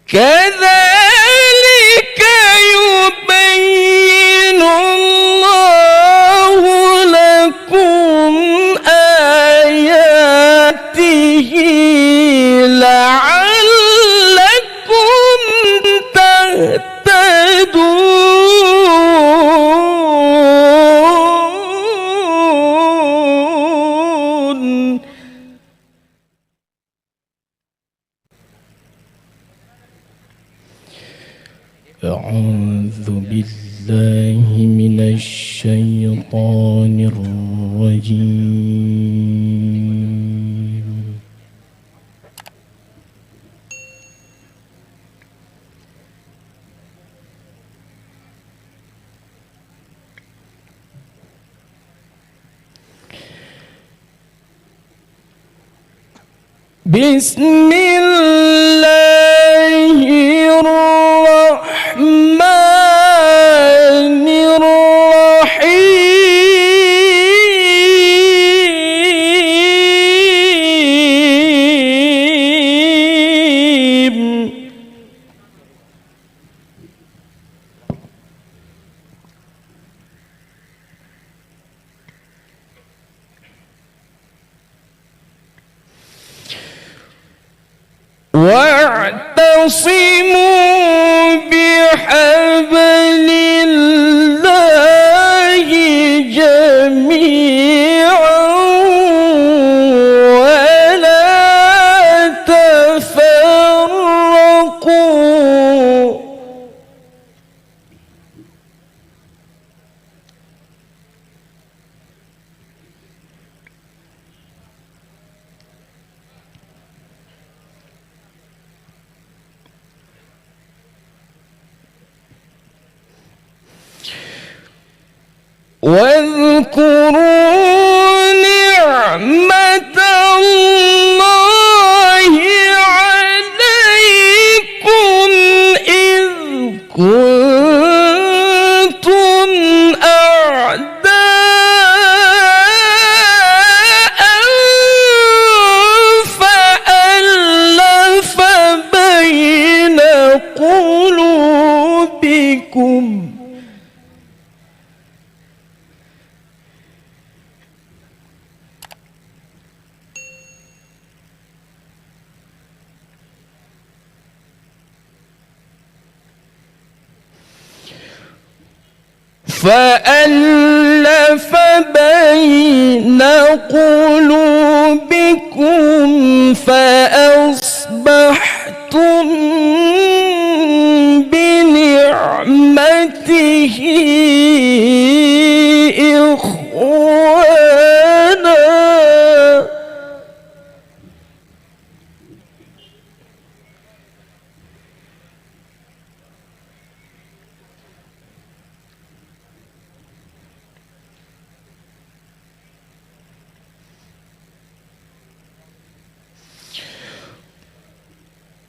كذلك يبين الله لكم آياته لعلكم تهتدون. أعوذ بالله من الشيطان الرجيم. بسم الله الرحمن الرحيم. واعتصموا بحبل الله جميعا ولا تفرقوا. واذكروا نعمة الله عليكم إذ كنتم أعداء فألف بين قلوبكم فأصبحتم بنعمته إخوانا.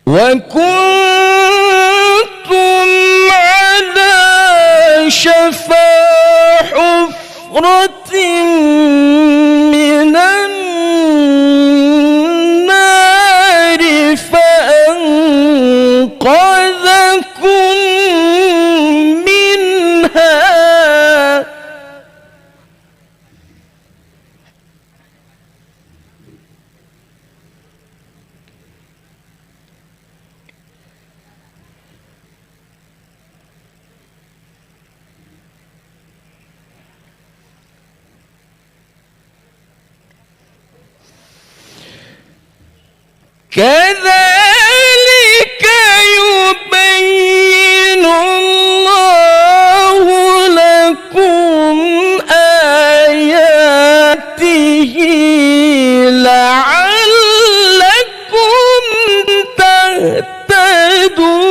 وكنتم على شفا حفرة من النار فأنقذكم منها. كذلك يبين الله لكم آياته لعلكم تهتدون.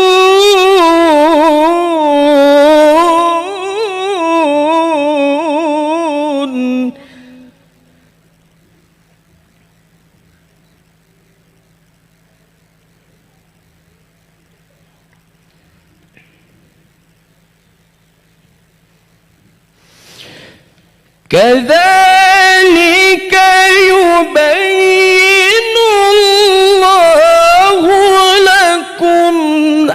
كذلك يبين الله لكم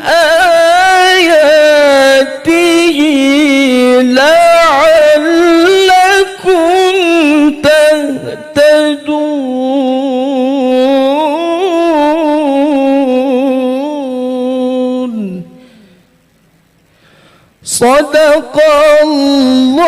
صدق الله